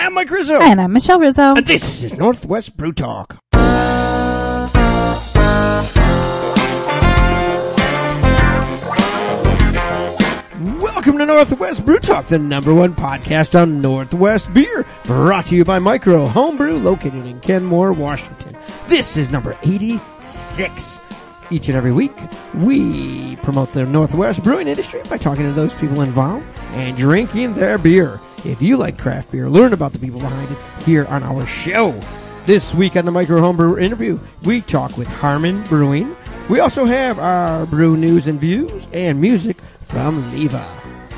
Hi, I'm Mike Rizzo. And I'm Michelle Rizzo. And this is Northwest Brew Talk. Welcome to Northwest Brew Talk, the #1 podcast on Northwest beer, brought to you by Micro Homebrew, located in Kenmore, Washington. This is number 86. Each and every week, we promote the Northwest brewing industry by talking to those people involved and drinking their beer. If you like craft beer, learn about the people behind it here on our show. This week on the Micro Homebrew interview, we talk with Harmon Brewing. We also have our brew news and views and music from Leava.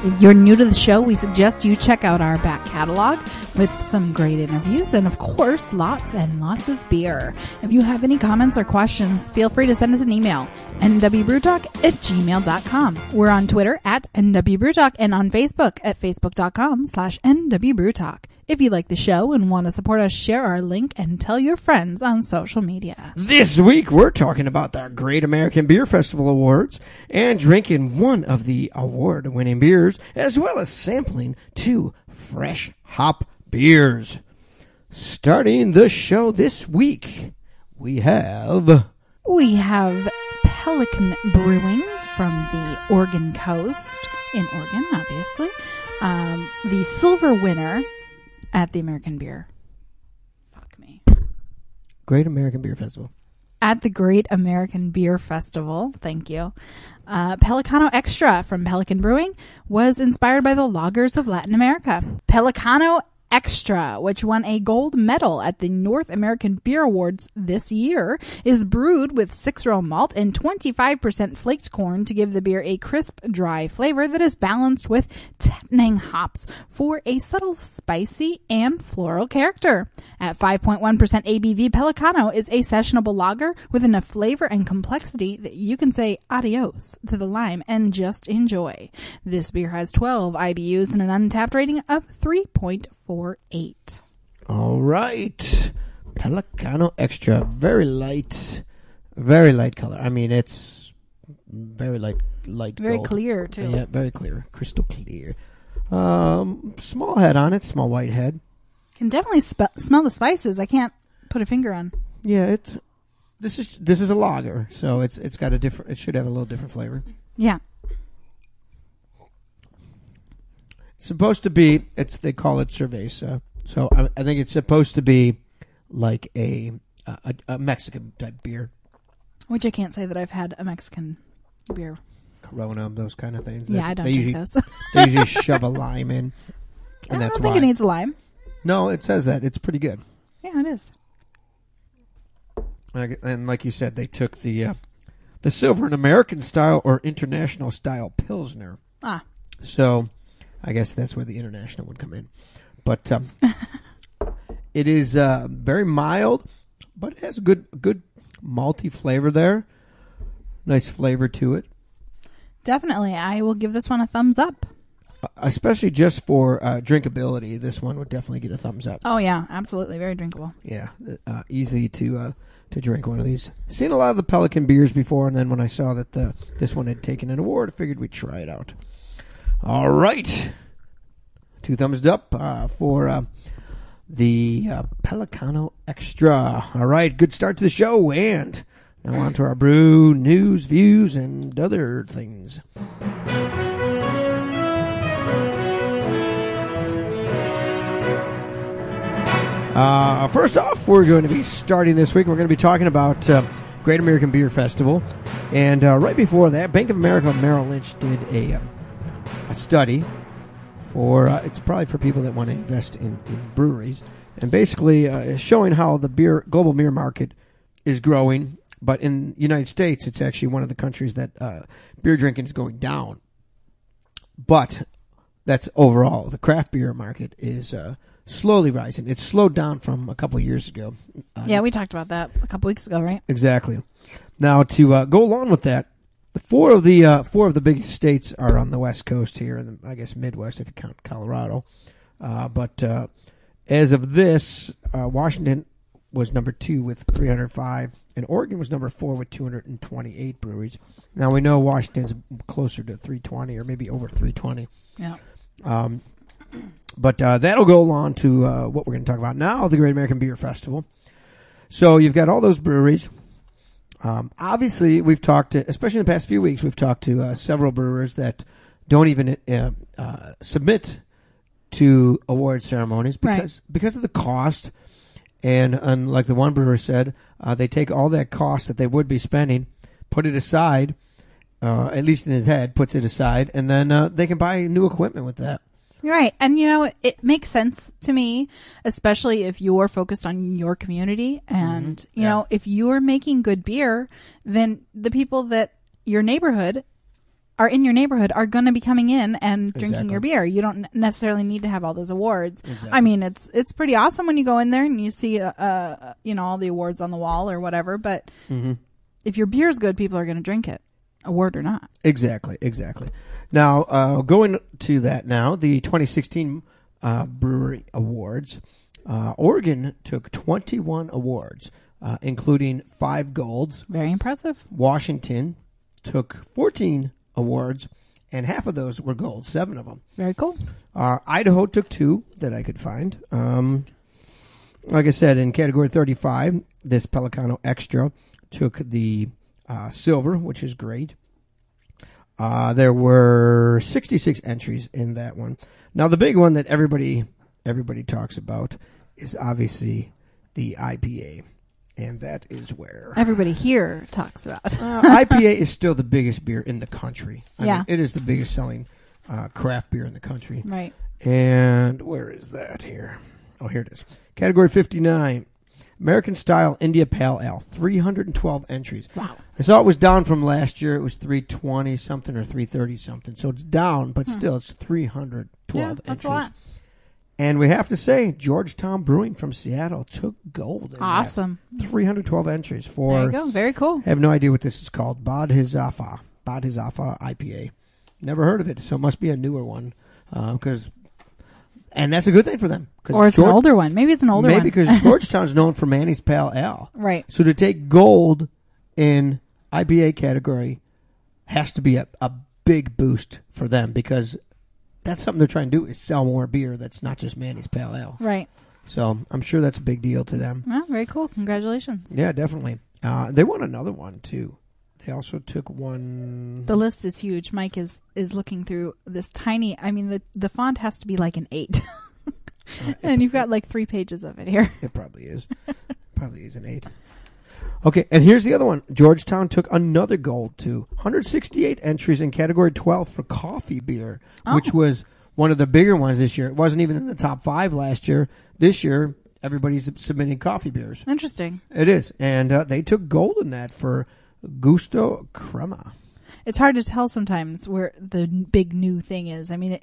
If you're new to the show, we suggest you check out our back catalog with some great interviews and, of course, lots and lots of beer. If you have any comments or questions, feel free to send us an email, nwbrewtalk@gmail.com. We're on Twitter at nwbrewtalk and on Facebook at facebook.com/nwbrewtalk. If you like the show and want to support us, share our link and tell your friends on social media. This week, we're talking about the Great American Beer Festival Awards and drinking one of the award-winning beers, as well as sampling 2 fresh hop beers. Starting the show this week, we have Pelican Brewing from the Oregon coast, in Oregon, obviously. The silver winner at the American Beer. Great American Beer Festival. At the Great American Beer Festival, thank you. Pelicano Extra from Pelican Brewing was inspired by the lagers of Latin America. Pelicano Extra, which won a gold medal at the North American Beer Awards this year, is brewed with 6-row malt and 25% flaked corn to give the beer a crisp, dry flavor that is balanced with Tettnang hops for a subtle spicy and floral character. At 5.1% ABV, Pelicano is a sessionable lager with enough flavor and complexity that you can say adios to the lime and just enjoy. This beer has 12 IBUs and an untapped rating of 3.48. All right. Pelicano Extra. Very light color. I mean, it's very light Very gold. clear, too. Yeah, very clear. Crystal clear. Small head on it. Small white head. Can definitely smell the spices. I can't put a finger on. Yeah, this is a lager, so it should have a little different flavor. Yeah. It's supposed to be, they call it cerveza, so I think it's supposed to be like a Mexican type beer. Which I can't say that I've had a Mexican beer. Corona, those kind of things. Yeah, I don't drink those. They usually shove a lime in, and I don't think it needs a lime. No, it says that. It's pretty good. Yeah, it is. And like you said, they took the silver and American style or international style Pilsner. Ah. So I guess that's where the international would come in. But it is very mild, but it has good malty flavor there. Nice flavor to it. Definitely. I will give this one a thumbs up. Especially just for drinkability, this one would definitely get a thumbs up. Oh, yeah. Absolutely. Very drinkable. Yeah. Easy to drink one of these. Seen a lot of the Pelican beers before, and then when I saw that this one had taken an award, I figured we'd try it out. All right. 2 thumbs up for the Pelicano Extra. All right. Good start to the show, and now on to our brew news, views, and other things. First off, we're going to be starting this week. We're going to be talking about Great American Beer Festival. And right before that, Bank of America Merrill Lynch did a study for, it's probably for people that want to invest in breweries. And basically showing how the global beer market is growing. But in the United States, it's actually one of the countries that beer drinking is going down. But that's overall. The craft beer market is slowly rising. It's slowed down from a couple of years ago. Yeah, we talked about that a couple weeks ago, right? Exactly. Now, to go along with that, four of the biggest states are on the West Coast here, and I guess Midwest if you count Colorado. But as of this, Washington was number 2 with 305, and Oregon was number 4 with 228 breweries. Now we know Washington's closer to 320 or maybe over 320. Yeah. But that'll go along to what we're going to talk about now, the Great American Beer Festival. So you've got all those breweries. Obviously, we've talked to, especially in the past few weeks, we've talked to several brewers that don't even submit to award ceremonies because of the cost. And like the one brewer said, they take all that cost that they would be spending, put it aside, at least in his head, puts it aside, and then they can buy new equipment with that. Right. And, you know, it makes sense to me, especially if you're focused on your community. And, you know, if you're making good beer, then the people that are in your neighborhood are going to be coming in and drinking your beer. You don't necessarily need to have all those awards. Exactly. I mean, it's pretty awesome when you go in there and you see, all the awards on the wall or whatever. But if your beer's good, people are going to drink it, award or not. Exactly. Now, going to that now, the 2016 Brewery Awards, Oregon took 21 awards, including 5 golds. Very impressive. Washington took 14 awards, and half of those were gold, 7 of them. Very cool. Idaho took 2 that I could find. Like I said, in category 35, this Pelicano Extra took the silver, which is great. There were 66 entries in that one. Now, the big one that everybody talks about is obviously the IPA, and that is where everybody here talks about. IPA is still the biggest beer in the country. I mean, it is the biggest selling craft beer in the country. Right. And where is that here? Oh, here it is. Category 59. American Style India Pale Ale, 312 entries. Wow. I saw it was down from last year. It was 320 something or 330 something. So it's down, but still it's 312 entries. That's a lot. And we have to say, Georgetown Brewing from Seattle took gold. Awesome. 312 entries for. There you go. Very cool. I have no idea what this is called. Bad Hizafa IPA. Never heard of it, so it must be a newer one. And that's a good thing for them. Or it's an older one. Maybe it's an older one. Maybe because Georgetown's known for Manny's Pale Ale. Right. So to take gold in IPA category has to be a big boost for them, because that's something they're trying to do, is sell more beer that's not just Manny's Pale Ale. Right. So I'm sure that's a big deal to them. Well, very cool. Congratulations. Yeah, definitely. They won another one, too. They also took one. The list is huge. Mike is looking through this tiny. I mean, the font has to be like an 8, and you've got like 3 pages of it here. It probably is. Probably is an 8. Okay, and here's the other one. Georgetown took another gold too. 168 entries in category 12 for coffee beer, which was one of the bigger ones this year. It wasn't even in the top 5 last year. This year, everybody's submitting coffee beers. Interesting. It is, and they took gold in that for Gusto Crema. It's hard to tell sometimes where the big new thing is. I mean,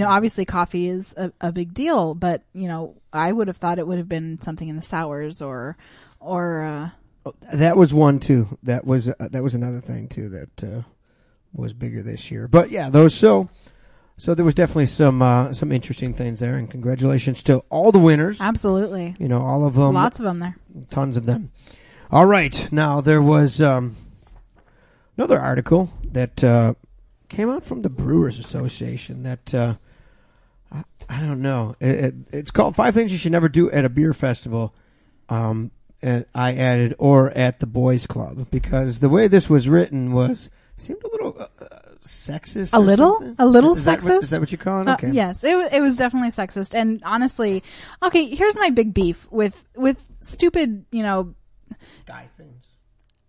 obviously coffee is a big deal, but I would have thought it would have been something in the sours or. That was one too. That was another thing too that was bigger this year. But yeah, those so there was definitely some interesting things there, and congratulations to all the winners. Absolutely. All of them. Lots of them there. Tons of them. All right. Now, there was another article that came out from the Brewers Association that, I don't know. It's called 5 Things You Should Never Do at a Beer Festival. And I added, or at the Boys Club, because the way this was written seemed a little sexist. A little sexist? Is that what you call it? Okay. Yes, it was definitely sexist. And honestly, okay, here's my big beef with stupid, guy things.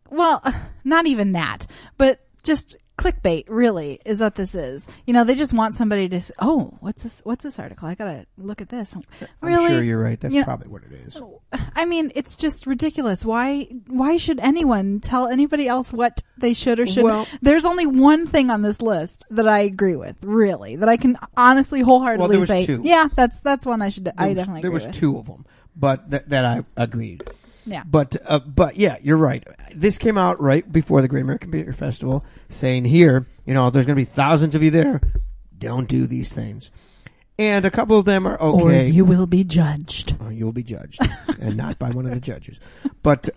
Well, not even that, but just clickbait really is what this is. They just want somebody to say, oh, what's this article? I gotta look at this. Really? I'm sure you're right. That's probably what it is. I mean, it's just ridiculous. Why should anyone tell anybody else what they should or shouldn't? Well, there's only one thing on this list that I agree with, really, that I can honestly wholeheartedly say, 2. Yeah, that's one I definitely agree with. There was 2 of them, but that I agreed. Yeah. But yeah, you're right. This came out right before the Great American Beer Festival, saying here, there's going to be thousands of you there. Don't do these things. And a couple of them are okay. Or you will be judged. You will be judged, and not by one of the judges. But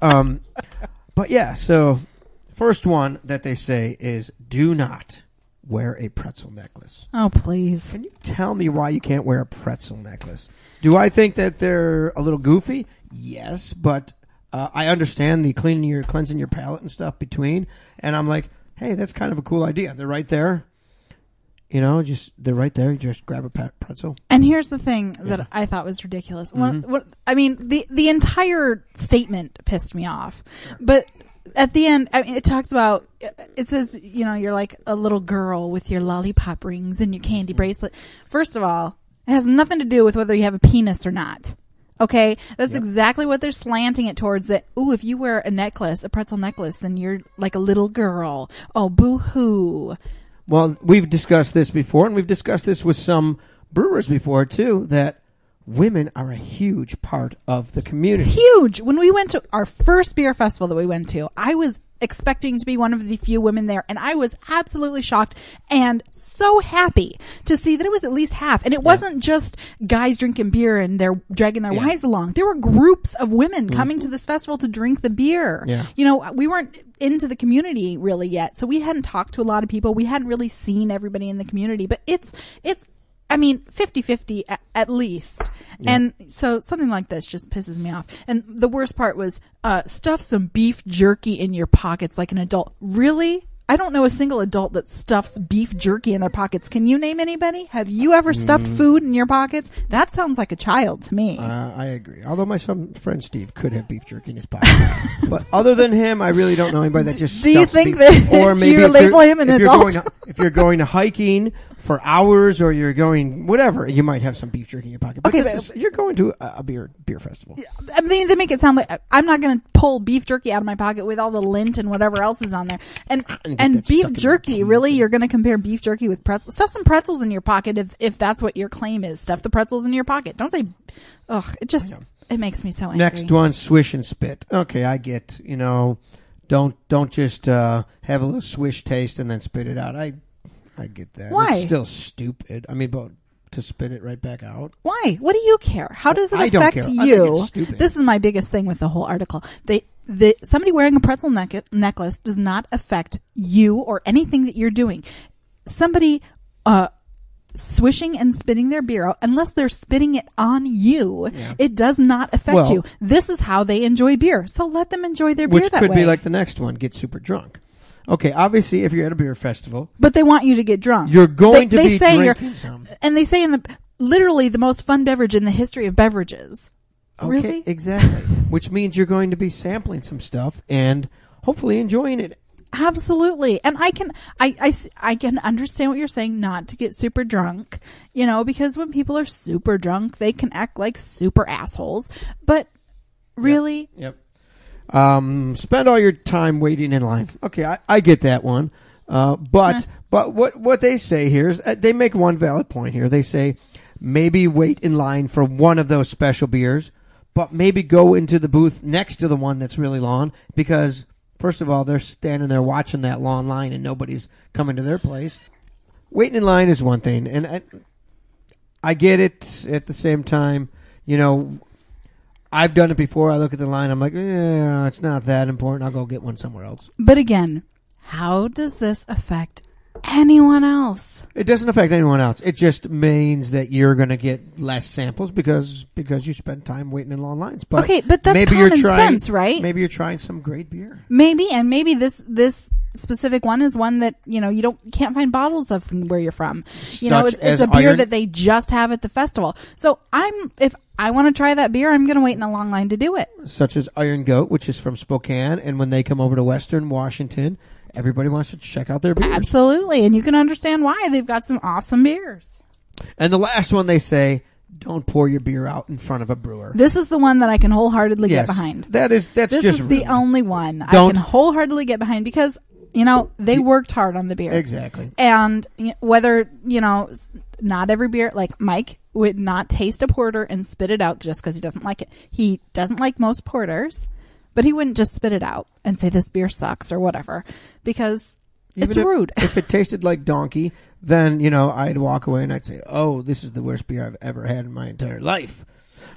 yeah. So first one that they say is, do not wear a pretzel necklace. Oh, please. Can you tell me why you can't wear a pretzel necklace? Do I think that they're a little goofy? Yes, but I understand the cleansing your palate and stuff between, and I'm like, hey, that's kind of a cool idea. They're right there. They're right there. You just grab a pretzel. And here's the thing that I thought was ridiculous. The entire statement pissed me off. But at the end, it talks about, it says, you're like a little girl with your lollipop rings and your candy bracelet. First of all, it has nothing to do with whether you have a penis or not. Okay? That's exactly what they're slanting it towards. That, if you wear a pretzel necklace, then you're like a little girl. Oh, boo-hoo. Well, we've discussed this before, and we've discussed this with some brewers before, too, that women are a huge part of the community. Huge! When we went to our first beer festival that we went to, I was expecting to be one of the few women there, and I was absolutely shocked and so happy to see that it was at least half. And it wasn't just guys drinking beer and they're dragging their wives along. There were groups of women coming to this festival to drink the beer. Yeah. We weren't into the community really yet, so we hadn't talked to a lot of people. We hadn't really seen everybody in the community, but it's 50-50 at least. Yeah. And so something like this just pisses me off. And the worst part was stuff some beef jerky in your pockets like an adult. Really? I don't know a single adult that stuffs beef jerky in their pockets. Can you name anybody? Have you ever stuffed food in your pockets? That sounds like a child to me. I agree. Although my friend Steve could have beef jerky in his pocket. But other than him, I really don't know anybody that just Do you think beef. that or maybe you label him an adult? If you're going to hiking for hours or you're going whatever, you might have some beef jerky in your pocket. But you're going to a beer festival. I mean, they make it sound like I'm not going to pull beef jerky out of my pocket with all the lint and whatever else is on there. And beef jerky, really? You're going to compare beef jerky with pretzels? Stuff some pretzels in your pocket if that's what your claim is. Stuff the pretzels in your pocket. Don't say, it makes me so angry. Next one, swish and spit. Okay, I get, don't just have a little swish taste and then spit it out. I get that. Why? It's still stupid. I mean, but to spit it right back out. Why? What do you care? How does it affect you? This is my biggest thing with the whole article. Somebody wearing a pretzel necklace does not affect you or anything that you're doing. Somebody swishing and spitting their beer out, unless they're spitting it on you, it does not affect you. This is how they enjoy beer. So let them enjoy their beer that way. Which could be like the next one, get super drunk. Okay, obviously, if you're at a beer festival, but they want you to get drunk. You're going to be drinking some, and they say literally the most fun beverage in the history of beverages. Okay, really? Exactly. Which means you're going to be sampling some stuff and hopefully enjoying it. Absolutely, and I can understand what you're saying, not to get super drunk, because when people are super drunk, they can act like super assholes. But really, Yep. Spend all your time waiting in line. Okay, I get that one. But what they say here is they make one valid point here. They say maybe wait in line for one of those special beers, but maybe go into the booth next to the one that's really long because, first of all, they're standing there watching that long line and nobody's coming to their place. Waiting in line is one thing, and I get it. At the same time, I've done it before. I look at the line. I'm like, it's not that important. I'll go get one somewhere else. But again, how does this affect anyone else? It doesn't affect anyone else. It just means that you're going to get less samples because you spend time waiting in long lines. But okay, but that's common sense, right? Maybe you're trying some great beer. Maybe this specific one is one that you can't find bottles of from where you're from. It's a beer that they just have at the festival. So if I want to try that beer, I'm going to wait in a long line to do it. Such as Iron Goat, which is from Spokane, and when they come over to Western Washington, everybody wants to check out their beers. Absolutely, and you can understand why. They've got some awesome beers. And the last one they say, don't pour your beer out in front of a brewer. This is the one that I can wholeheartedly get behind. This is rude. The only one I can wholeheartedly get behind because they worked hard on the beer. Exactly. And whether, not every beer, like Mike would not taste a porter and spit it out just because he doesn't like it. He doesn't like most porters, but he wouldn't just spit it out and say this beer sucks or whatever because it's rude. If it tasted like donkey, then, I'd walk away and I'd say, oh, this is the worst beer I've ever had in my entire life.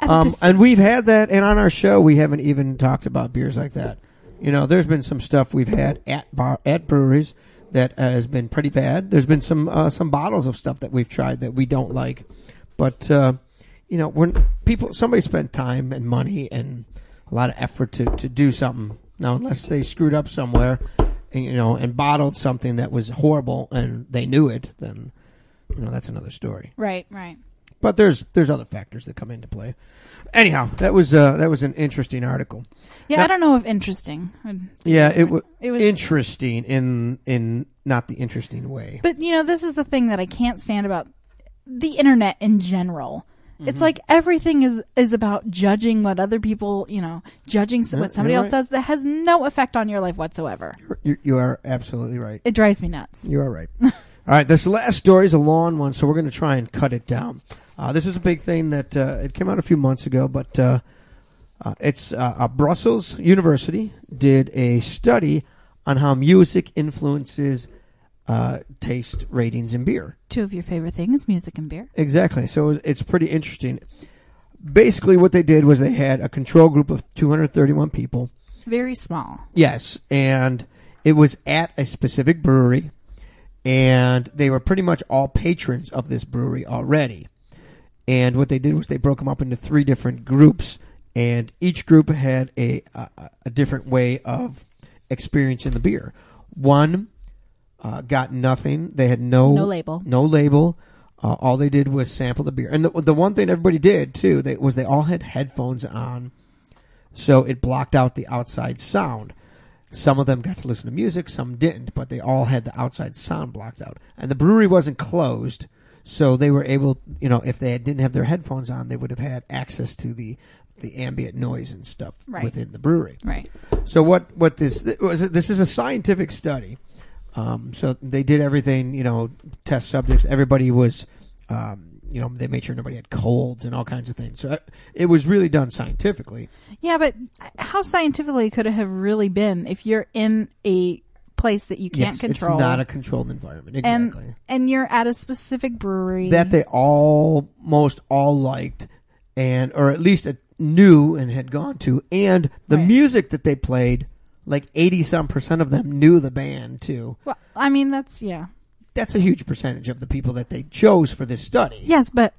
And we've had that, and on our show, we haven't even talked about beers like that. There's been some stuff we've had at breweries that has been pretty bad. There's been some bottles of stuff that we've tried that we don't like, but when somebody spent time and money and a lot of effort to do something. Now, unless they screwed up somewhere, and bottled something that was horrible and they knew it, then that's another story. Right. But there's other factors that come into play. Anyhow, that was an interesting article. Yeah, now, I don't know if interesting. Yeah, it was interesting in not the interesting way. But this is the thing that I can't stand about the internet in general. Mm-hmm. It's like everything is about judging what other people, judging what somebody else does that has no effect on your life whatsoever. You are absolutely right. It drives me nuts. You are right. All right, this last story is a long one, so we're going to try and cut it down. This is a big thing that it came out a few months ago, but it's Brussels University did a study on how music influences taste ratings in beer. Two of your favorite things, music and beer. Exactly. So it's pretty interesting. Basically, what they did was they had a control group of 231 people. Very small. Yes, and it was at a specific brewery, and they were pretty much all patrons of this brewery already. And what they did was they broke them up into 3 different groups, and each group had a different way of experiencing the beer. One got nothing. They had no label. No label. All they did was sample the beer. And the one thing everybody did, too, was they all had headphones on, so it blocked out the outside sound. Some of them got to listen to music, some didn't, but they all had the outside sound blocked out. And the brewery wasn't closed, so they were able, if they didn't have their headphones on, they would have had access to the ambient noise and stuff within the brewery. Right. So what this is a scientific study. So they did everything, test subjects. Everybody was, they made sure nobody had colds and all kinds of things. So it was really done scientifically. Yeah, but how scientifically could it have really been if you're in a place that you can't control? It's not a controlled environment. Exactly. And you're at a specific brewery that they almost all liked, or at least knew and had gone to, and the music that they played. Like 80-some% of them knew the band, too. Well, I mean, that's a huge percentage of the people that they chose for this study. Yes, but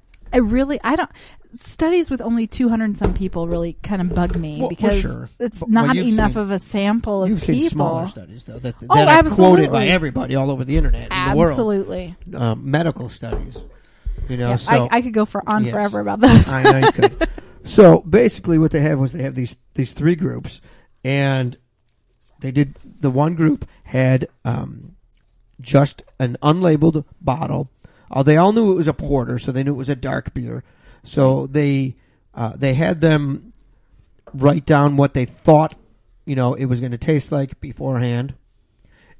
studies with only 200 and some people really kind of bug me because it's not enough of a sample of people. You've seen smaller studies, though, that are absolutely. quoted by everybody all over the internet in the world. Absolutely. Medical studies. So, I could go forever about those. I know you could. So, basically what they have was they have these 3 groups, and they did. The one group had just an unlabeled bottle. They all knew it was a porter, so they knew it was a dark beer. So they had them write down what they thought it was going to taste like beforehand,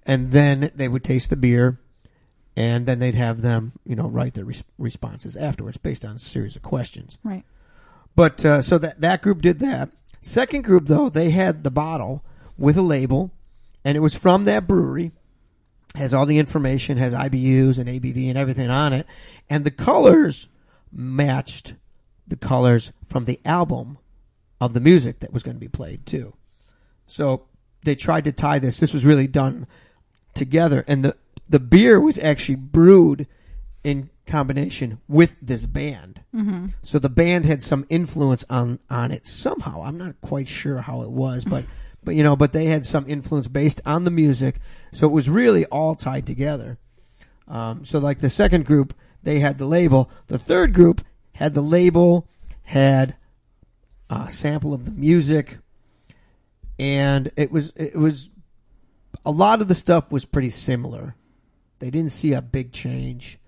and then they would taste the beer, and then they'd have them write their responses afterwards based on a series of questions. Right. But so that group did that. Second group, though, they had the bottle with a label, and it was from that brewery. Has all the information, has IBUs and ABV and everything on it, and the colors matched the colors from the album of the music that was going to be played too. So they tried to tie this. This was really done together, and the beer was actually brewed in combination with this band. Mm-hmm. So the band had some influence on it somehow. I'm not quite sure how it was, but they had some influence based on the music. So it was really all tied together. So like the second group, they had the label. The third group had the label, had a sample of the music, and it was a lot of the stuff was pretty similar. They didn't see a big change,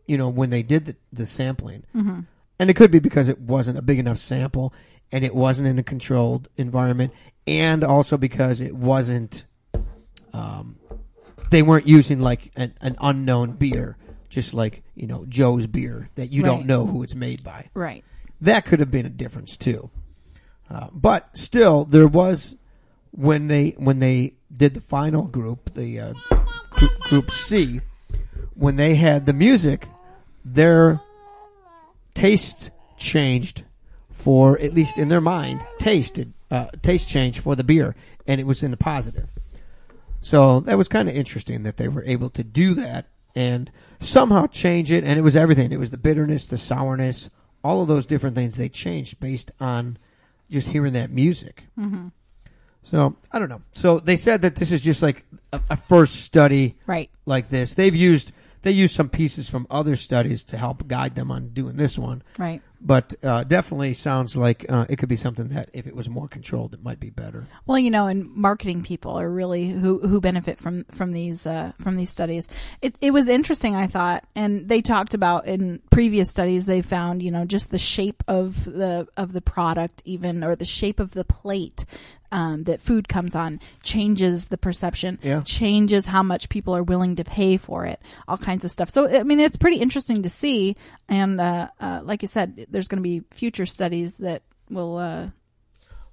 when they did the sampling. Mm-hmm. And it could be because it wasn't a big enough sample, and it wasn't in a controlled environment, and also because it wasn't, they weren't using like an unknown beer, just like, Joe's beer that you don't know who it's made by. Right. That could have been a difference too. But still, there was, when they did the final group, the group C, when they had the music, their taste changed for, at least in their mind, taste change for the beer, and it was in the positive. So that was kind of interesting that they were able to do that and somehow change it. And it was everything. It was the bitterness, the sourness, all of those different things they changed based on just hearing that music. Mm-hmm. So I don't know. So they said that this is just like a first study Right. like this. They used some pieces from other studies to help guide them on doing this one. Right. But definitely sounds like it could be something that if it was more controlled, it might be better. Well, and marketing people are really who benefit from these studies. It was interesting, I thought, and they talked about in previous studies they found just the shape of the product, even, or the shape of the plate that food comes on changes the perception, changes how much people are willing to pay for it, all kinds of stuff. So I mean, it's pretty interesting to see, and like I said, there's going to be future studies that will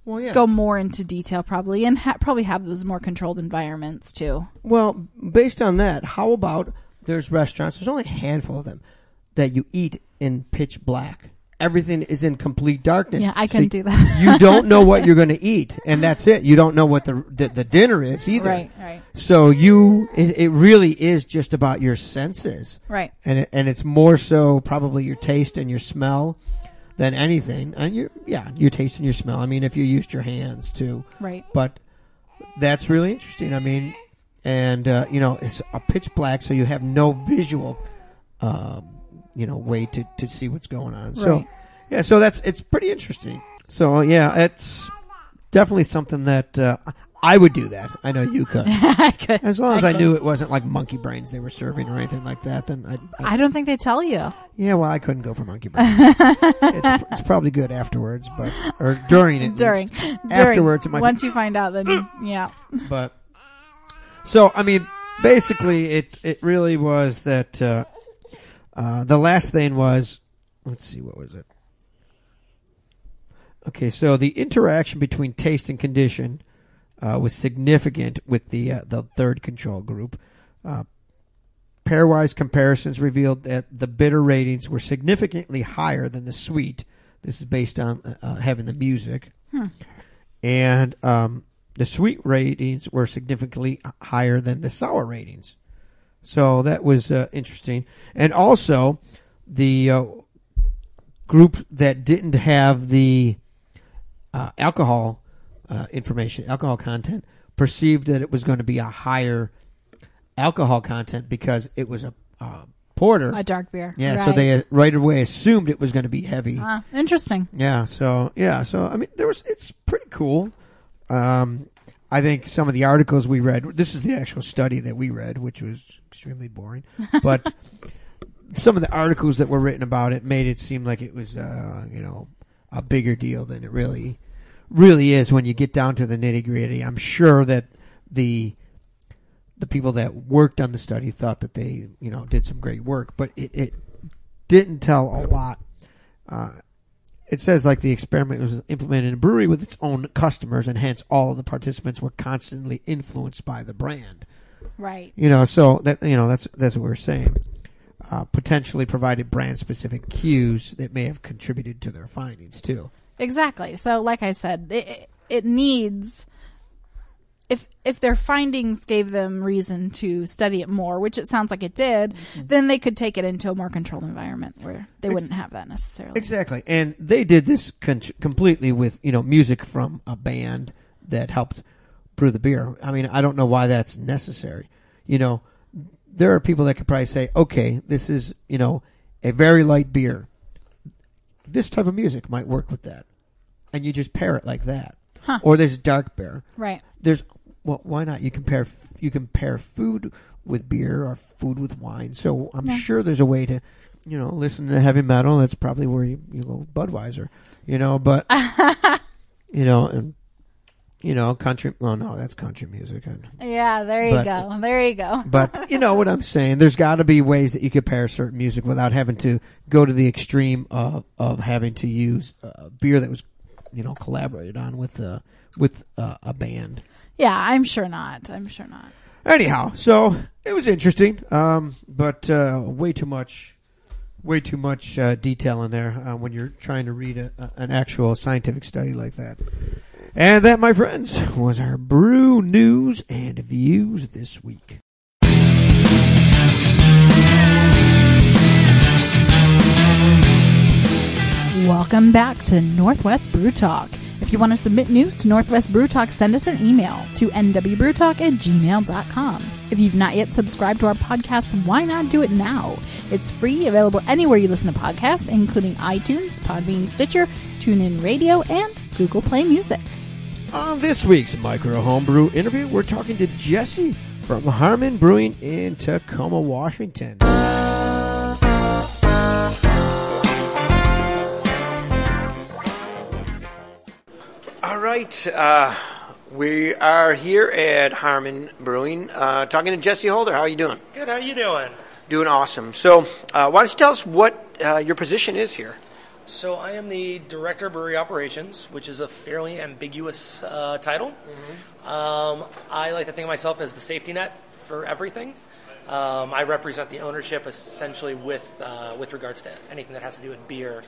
go more into detail probably, and probably have those more controlled environments too. Well, based on that, how about there's restaurants, there's only a handful of them, that you eat in pitch black. Everything is in complete darkness. Yeah, I couldn't do that. You don't know what you're going to eat, and that's it. You don't know what the dinner is either. Right. So it really is just about your senses. Right. And it's more so probably your taste and your smell than anything. And your taste and your smell. I mean, if you used your hands too. Right. But that's really interesting. I mean, and it's a pitch black, so you have no visual way to see what's going on. Right. So so it's pretty interesting. So it's definitely something that I would do that. I know you could. I could. As long as I knew it wasn't like monkey brains they were serving or anything like that, then I don't think they tell you. Yeah, well, I couldn't go for monkey brains. It's probably good afterwards, or during it. During. Afterwards, it might once you find out, then yeah. But so I mean, basically, it really was that. The last thing was, let's see, what was it? Okay, so the interaction between taste and condition was significant with the third control group. Pairwise comparisons revealed that the bitter ratings were significantly higher than the sweet. This is based on having the music. And the sweet ratings were significantly higher than the sour ratings. So that was interesting. And also, the group that didn't have the alcohol information, alcohol content, perceived that it was going to be a higher alcohol content because it was a porter. A dark beer. Yeah, right. so they right away assumed it was going to be heavy. Interesting. Yeah, so I mean, it's pretty cool. I think some of the articles we read, this is the actual study that we read, which was extremely boring, but some of the articles that were written about it made it seem like it was, a bigger deal than it really is when you get down to the nitty-gritty. I'm sure that the people that worked on the study thought that they, did some great work, but it didn't tell a lot. It says like the experiment was implemented in a brewery with its own customers, and hence all of the participants were constantly influenced by the brand. Right. So that that's what we're saying. Potentially provided brand-specific cues that may have contributed to their findings too. Exactly. So, like I said, it needs. If their findings gave them reason to study it more, which it sounds like it did, then they could take it into a more controlled environment where they wouldn't have that necessarily. Exactly. And they did this completely with, music from a band that helped brew the beer. I mean, I don't know why that's necessary. There are people that could probably say, okay, this is, a very light beer. This type of music might work with that. And you just pair it like that. Huh. Or there's dark beer. Right. Well, why not? You can pair food with beer or food with wine. So I'm sure there's a way to, listen to heavy metal. That's probably where you go Budweiser, but, country. Well, no, that's country music. Yeah, there you go. There you go. But you know what I'm saying? There's got to be ways that you could pair certain music without having to go to the extreme of having to use beer that was, collaborated on with a band. Yeah, I'm sure not. Anyhow, so it was interesting, but way too much detail in there when you're trying to read an actual scientific study like that. And that, my friends, was our brew news and views this week. Welcome back to Northwest Brew Talk. If you want to submit news to Northwest Brew Talk, send us an email to nwbrewtalk@gmail.com. If you've not yet subscribed to our podcast, why not do it now? It's free, available anywhere you listen to podcasts, including iTunes, Podbean, Stitcher, TuneIn Radio, and Google Play Music. On this week's Micro Homebrew interview, we're talking to Jesse from Harmon Brewing in Tacoma, Washington. All right, we are here at Harmon Brewing, talking to Jesse Holder. How are you doing? Good. How are you doing? Doing awesome. So, why don't you tell us what your position is here? So I am the Director of Brewery Operations, which is a fairly ambiguous title. Mm-hmm. I like to think of myself as the safety net for everything. I represent the ownership essentially with regards to anything that has to do with beer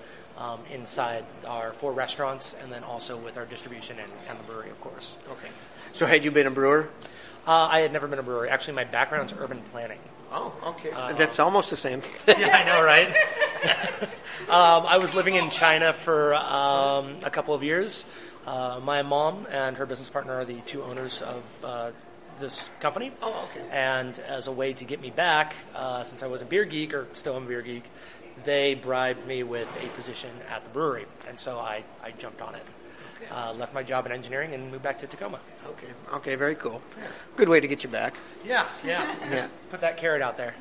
inside our 4 restaurants, and then also with our distribution and the brewery, of course. Okay. So had you been a brewer? I had never been a brewer. Actually, my background is urban planning. Oh, okay. That's almost the same thing. Yeah, I know, right? I was living in China for a couple of years. My mom and her business partner are the 2 owners of this company. Oh, okay. And as a way to get me back, since I was a beer geek, or still am a beer geek, they bribed me with a position at the brewery. And so I jumped on it. Okay. Left my job in engineering and moved back to Tacoma. Okay, very cool. Good way to get you back. Yeah. Just put that carrot out there.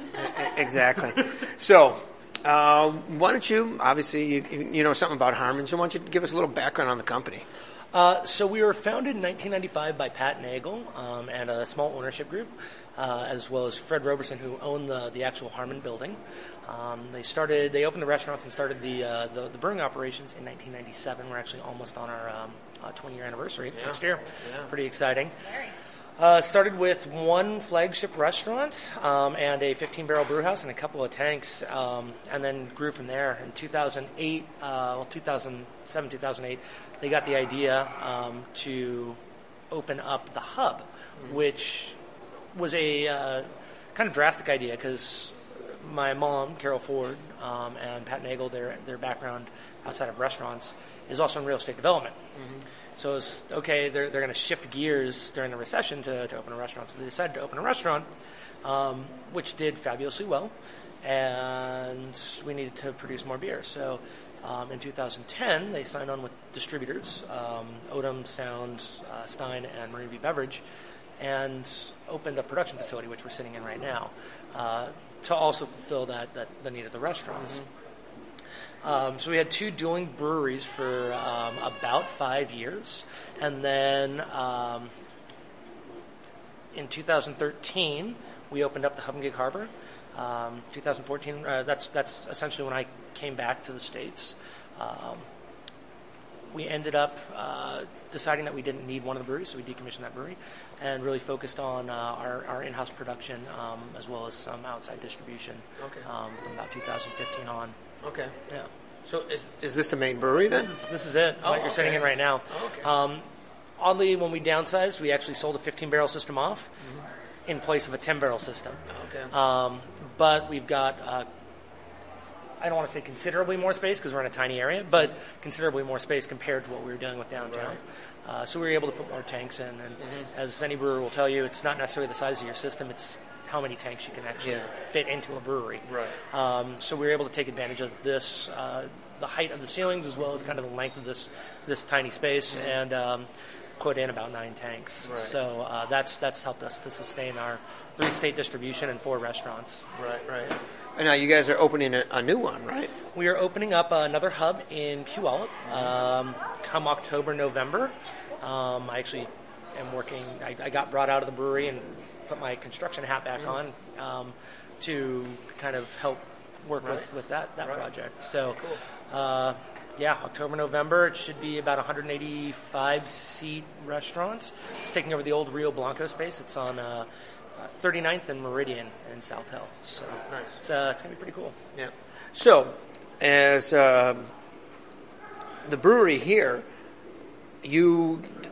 Exactly. So, why don't you, obviously, you know something about Harmon, so why don't you give us a little background on the company? So we were founded in 1995 by Pat Nagel and a small ownership group, as well as Fred Roberson, who owned the actual Harmon building. They opened the restaurants and started the brewing operations in 1997. We're actually almost on our 20-year anniversary next year. Yeah. Pretty exciting. Started with 1 flagship restaurant and a 15-barrel brew house and a couple of tanks, and then grew from there. In 2007, 2008, they got the idea to open up the hub, which was a kind of drastic idea because my mom, Carol Ford, and Pat Nagel, their background outside of restaurants is also in real estate development. Mm-hmm. So it's okay, they're going to shift gears during the recession to open a restaurant. So they decided to open a restaurant, which did fabulously well, and we needed to produce more beer. So in 2010, they signed on with distributors, Odom, Sound, Stein, and Marine View Beverage, and opened a production facility, which we're sitting in right now, to also fulfill the need of the restaurants. Mm-hmm. So we had 2 dueling breweries for about 5 years, and then in 2013 we opened up the Hub and Gig Harbor. 2014, that's essentially when I came back to the States. We ended up deciding that we didn't need one of the breweries, so we decommissioned that brewery and really focused on our in-house production as well as some outside distribution. Okay. From about 2015 on. Okay. Yeah. So is this the main brewery then? This is it. What you're sitting in right now. Oh, okay. Oddly, when we downsized, we actually sold a 15-barrel system off in place of a 10-barrel system. Okay. But we've got, I don't want to say considerably more space because we're in a tiny area, but considerably more space compared to what we were dealing with downtown. Right. So we were able to put more tanks in. And as any brewer will tell you, it's not necessarily the size of your system, it's how many tanks you can actually fit into a brewery. Right. So we were able to take advantage of this, the height of the ceilings as well as kind of the length of this tiny space, and put in about 9 tanks. Right. So that's helped us to sustain our 3-state distribution and 4 restaurants. Right. And now you guys are opening a new one, right? We are opening up another hub in Puyallup come October, November. I actually am working. I got brought out of the brewery and put my construction hat back on to kind of help work with that project. So, cool. October, November, it should be about 185-seat restaurant. It's taking over the old Rio Blanco space. It's on 39th and Meridian in South Hill. So it's going to be pretty cool. Yeah. So, as the brewery here,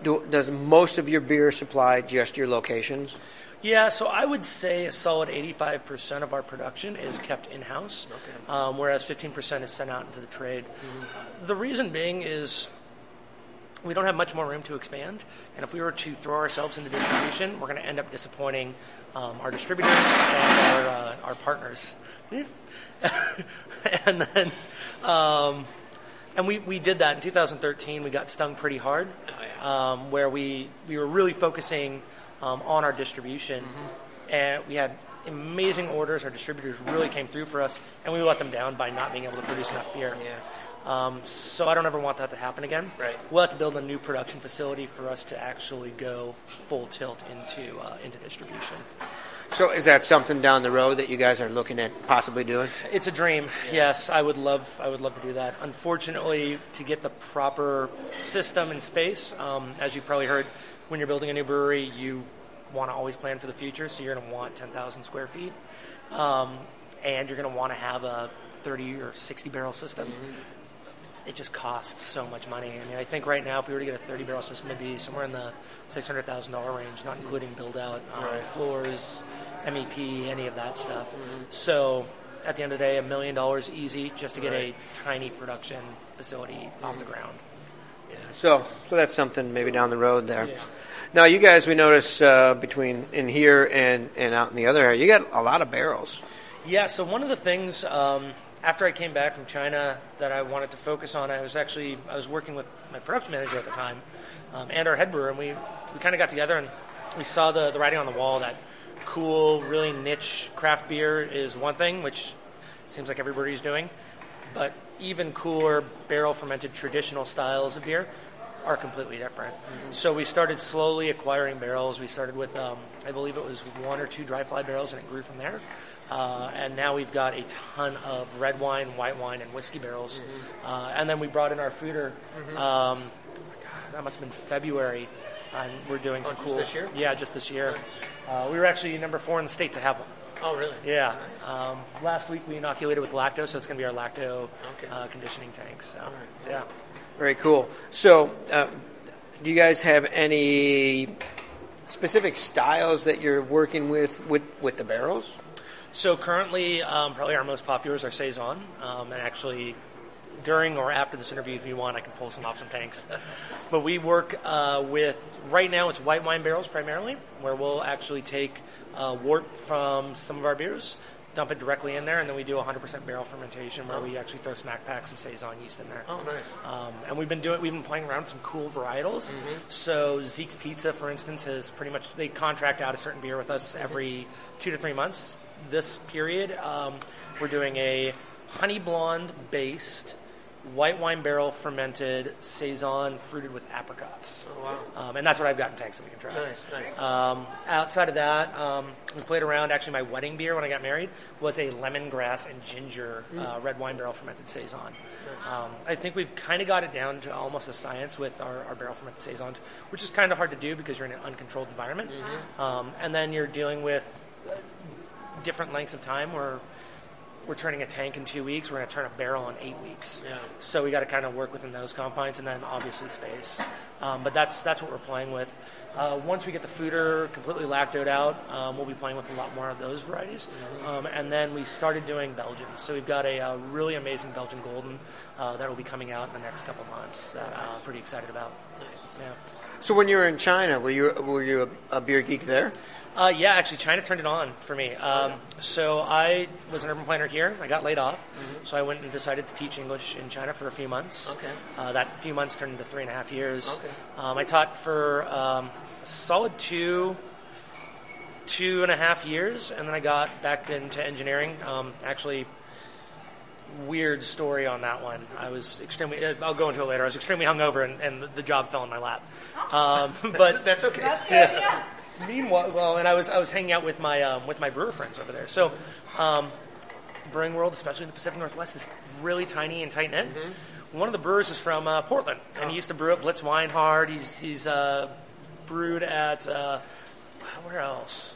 does most of your beer supply just your locations? Yeah, so I would say a solid 85% of our production is kept in-house, whereas 15% is sent out into the trade. The reason being is we don't have much more room to expand, and if we were to throw ourselves into distribution, we're going to end up disappointing our distributors and our partners. And then, and we did that in 2013. We got stung pretty hard, where we were really focusing on our distribution, and we had amazing orders. Our distributors really came through for us, and we let them down by not being able to produce enough beer. So I don't ever want that to happen again. Right. We'll have to build a new production facility for us to actually go full tilt into distribution. So is that something down the road that you guys are looking at possibly doing? It's a dream. Yes, I would love to do that. Unfortunately, to get the proper system and space, as you've probably heard, when you're building a new brewery, you want to always plan for the future. So you're going to want 10,000 square feet, and you're going to want to have a 30 or 60 barrel system. It just costs so much money. I mean, I think right now, if we were to get a 30 barrel system, it'd be somewhere in the $600,000 range, not including build out, floors, MEP, any of that stuff. So at the end of the day, $1 million easy just to get a tiny production facility off the ground. Yeah. So that's something maybe down the road there. Yeah. Now, you guys, we notice between in here and out in the other area, you got a lot of barrels. Yeah. So one of the things after I came back from China that I wanted to focus on, I was working with my production manager at the time and our head brewer, and we kind of got together and we saw the writing on the wall that cool, really niche craft beer is one thing, which seems like every brewery's doing, but even cooler barrel fermented traditional styles of beer are completely different. So we started slowly acquiring barrels. We started with, I believe it was 1 or 2 dry fly barrels, and it grew from there. And now we've got a ton of red wine, white wine, and whiskey barrels. And then we brought in our foeder. God, that must have been February. And we're doing some cool. Just this year? Yeah, just this year. We were actually number 4 in the state to have one. Oh, really? Yeah. Last week we inoculated with lacto, so it's going to be our lacto conditioning tanks. So, yeah. Very cool. So, do you guys have any specific styles that you're working with the barrels? So currently, probably our most popular is our Saison. And actually, during or after this interview, if you want, I can pull some off some tanks. But we work with, right now it's white wine barrels primarily, where we'll actually take wort from some of our beers, dump it directly in there, and then we do 100% barrel fermentation where we actually throw smack packs of Saison yeast in there. Oh, nice. And we've been playing around with some cool varietals. So Zeke's Pizza, for instance, is pretty much, they contract out a certain beer with us every 2 to 3 months. This period, we're doing a honey blonde based white wine barrel fermented Saison fruited with apricots. Oh, wow. And that's what I've got in tanks that we can try. Nice. Outside of that, we played around. Actually, my wedding beer when I got married was a lemongrass and ginger red wine barrel fermented Saison. Nice. I think we've kind of got it down to almost a science with our barrel fermented Saisons, which is kind of hard to do because you're in an uncontrolled environment. And then you're dealing with different lengths of time where we're turning a tank in 2 weeks, we're going to turn a barrel in 8 weeks. Yeah. So we got to kind of work within those confines, and then obviously space. But that's what we're playing with. Once we get the foeder completely lactoed out, we'll be playing with a lot more of those varieties. And then we started doing Belgians. So we've got a really amazing Belgian Golden that will be coming out in the next couple months that I'm pretty excited about. Nice. Yeah. So when you were in China, were you a beer geek there? Yeah, actually, China turned it on for me. So I was an urban planner here. I got laid off, so I went and decided to teach English in China for a few months. Okay. That few months turned into 3.5 years. Okay. I taught for a solid 2.5 years, and then I got back into engineering. Actually, weird story on that one. I was extremely, I'll go into it later, I was extremely hungover, and the job fell in my lap. But that's okay. That's good, yeah. Meanwhile, and I was hanging out with my brewer friends over there. So, brewing world, especially in the Pacific Northwest, is really tiny and tight knit. One of the brewers is from Portland, and he used to brew at Blitz Wine Hard. He's brewed at where else?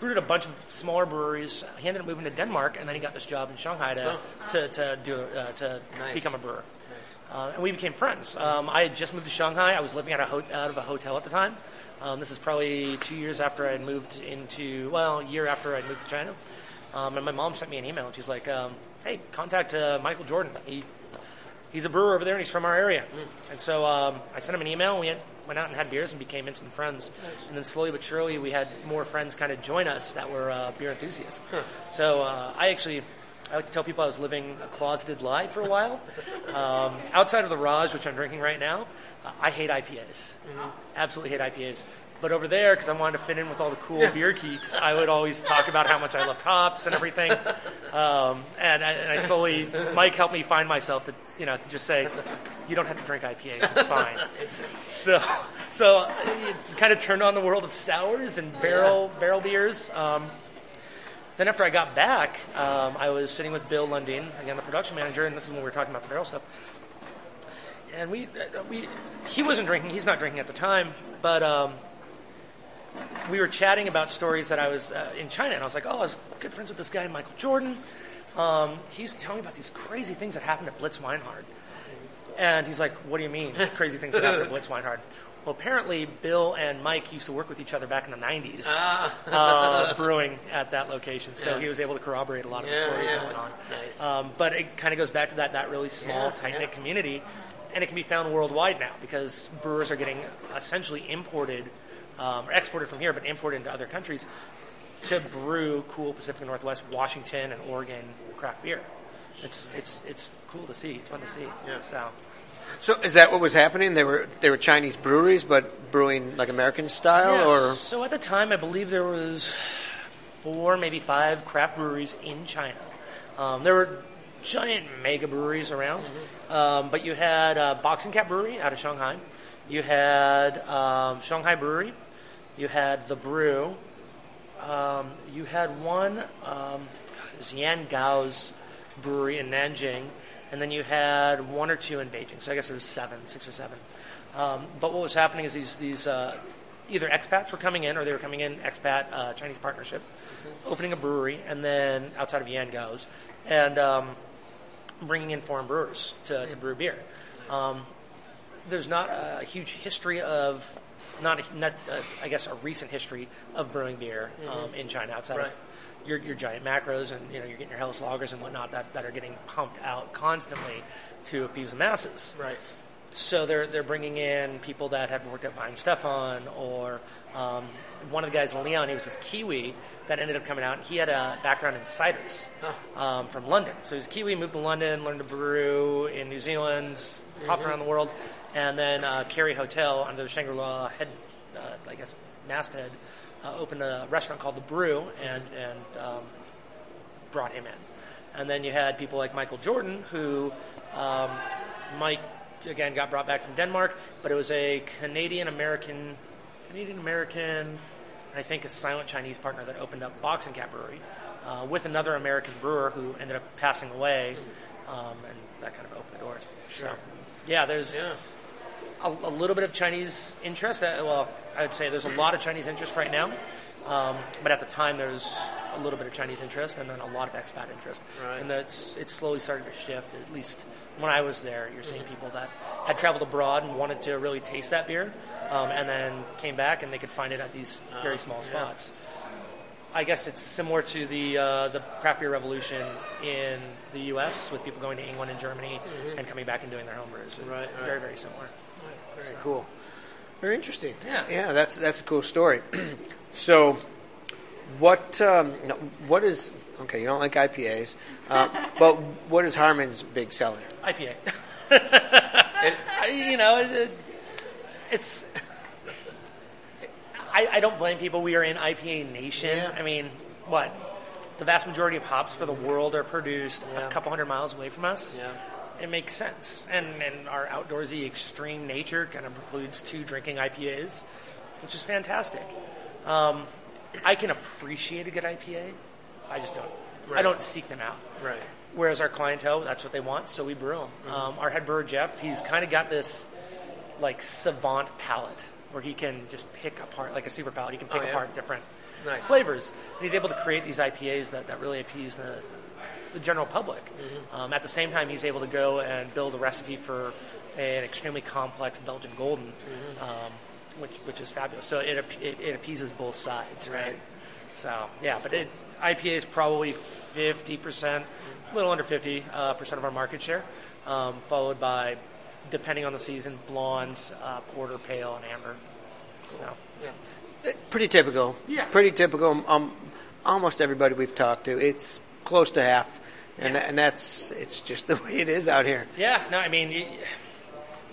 Brewed at a bunch of smaller breweries. He ended up moving to Denmark, and then he got this job in Shanghai to become a brewer. And we became friends. I had just moved to Shanghai. I was living out of a hotel at the time. This is probably 2 years after I had moved a year after I moved to China. And my mom sent me an email, and she's like, hey, contact Michael Jordan. He's a brewer over there, and he's from our area. And so I sent him an email, and we went out and had beers and became instant friends. Nice. And then slowly but surely, we had more friends kind of join us that were beer enthusiasts. Huh. So I like to tell people I was living a closeted lie for a while. Outside of the Raj, which I'm drinking right now, I hate IPAs. Absolutely hate IPAs. But over there, because I wanted to fit in with all the cool beer geeks, I would always talk about how much I loved hops and everything. And I slowly, Mike helped me find myself to just say, you don't have to drink IPAs, it's fine. So it kind of turned on the world of sours and barrel beers. Then after I got back, I was sitting with Bill Lundin, again, the production manager, and this is when we were talking about the barrel stuff. And he wasn't drinking, he's not drinking at the time, but we were chatting about stories that I was in China, and I was like, I was good friends with this guy, Michael Jordan. He's telling me about these crazy things that happened at Blitz Weinhard. And he's like, what do you mean, crazy things that happened at Blitz Weinhard? Well, apparently Bill and Mike used to work with each other back in the 90s, brewing at that location. So he was able to corroborate a lot of the stories that went on. Nice. But it kind of goes back to that really small, tight-knit community. And it can be found worldwide now because brewers are getting essentially imported, or exported from here, but imported into other countries to brew cool Pacific Northwest, Washington, and Oregon craft beer. It's cool to see. It's fun to see. Yeah. So is that what was happening? They were Chinese breweries, but brewing like American style, yes. or so at the time, I believe there was 4, maybe 5 craft breweries in China. There were giant mega breweries around, but you had Boxing Cat Brewery out of Shanghai. You had Shanghai Brewery. You had The Brew. You had one, Yan Gao's brewery in Nanjing. And then you had 1 or 2 in Beijing. So I guess there was 6 or 7. But what was happening is these either expats were coming in, or they were coming in expat Chinese partnership, opening a brewery, and then outside of Yangao's, and bringing in foreign brewers to brew beer. There's not a huge history of, I guess, a recent history of brewing beer in China outside of your giant macros, and you're getting your Helles lagers and whatnot that are getting pumped out constantly to appease the masses. Right. So they're bringing in people that had worked at Vine Stefan, or one of the guys, Leon, he was this Kiwi that ended up coming out. He had a background in ciders from London. So he's a Kiwi, moved to London, learned to brew in New Zealand, hopped around the world, and then Carey Hotel under the Shangri-La head, masthead, opened a restaurant called The Brew and brought him in. And then you had people like Michael Jordan, who Mike, again, got brought back from Denmark, but it was a Canadian-American, I think a silent Chinese partner that opened up Boxing Cat Brewery with another American brewer who ended up passing away, and that kind of opened the doors. Sure. So, there's a little bit of Chinese interest. I would say there's a lot of Chinese interest right now, but at the time there's a little bit of Chinese interest and then a lot of expat interest. Right. And it's slowly started to shift. At least when I was there, you're seeing people that had traveled abroad and wanted to really taste that beer, and then came back and they could find it at these very small spots. I guess it's similar to the craft beer revolution in the U.S. with people going to England and Germany and coming back and doing their home brews. Right. Very, very similar. Very cool. Very interesting. Yeah, that's a cool story. So, what is, okay, you don't like IPAs, but what is Harmon's big seller? IPA. It's. I don't blame people. We are in IPA nation. Yeah. I mean, the vast majority of hops for the world are produced a couple hundred miles away from us. Yeah. It makes sense. And our outdoorsy extreme nature kind of precludes to drinking IPAs, which is fantastic. I can appreciate a good IPA. I just don't. Right. I don't seek them out. Right. Whereas our clientele, that's what they want, so we brew them. Our head brewer, Jeff, he's kind of got this savant palate where he can just pick apart, like a super palate, he can pick apart different flavors. And he's able to create these IPAs that really appease the general public. At the same time, he's able to go and build a recipe for an extremely complex Belgian Golden, which is fabulous. So it appeases both sides, right? So yeah, but IPA is probably 50%, a little under 50% of our market share, followed by, depending on the season, blonde, porter, pale, and amber. So yeah, pretty typical. Yeah, pretty typical. Almost everybody we've talked to, it's close to half, and it's just the way it is out here. Yeah, no, I mean,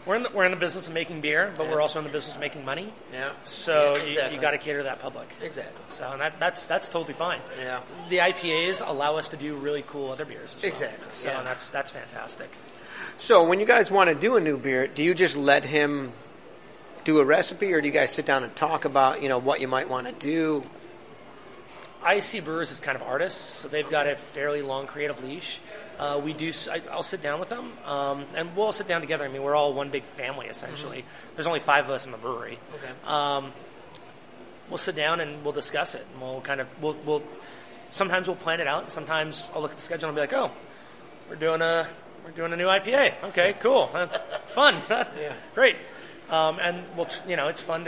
we're in the business of making beer, but we're also in the business of making money. Yeah. So yes, exactly. you got to cater to that public. Exactly. So and that's totally fine. Yeah. The IPAs allow us to do really cool other beers as well. Exactly. So that's fantastic. So when you guys want to do a new beer, do you just let him do a recipe, or do you guys sit down and talk about what you might want to do? I see brewers as kind of artists, so they've got a fairly long creative leash. I'll sit down with them, and we'll sit down together. I mean, we're all one big family, essentially. There's only 5 of us in the brewery. Okay. We'll sit down and we'll discuss it. And we'll sometimes we'll plan it out, and sometimes I'll look at the schedule and be like, oh, we're doing a new IPA. Okay, cool. Fun. Great. And it's fun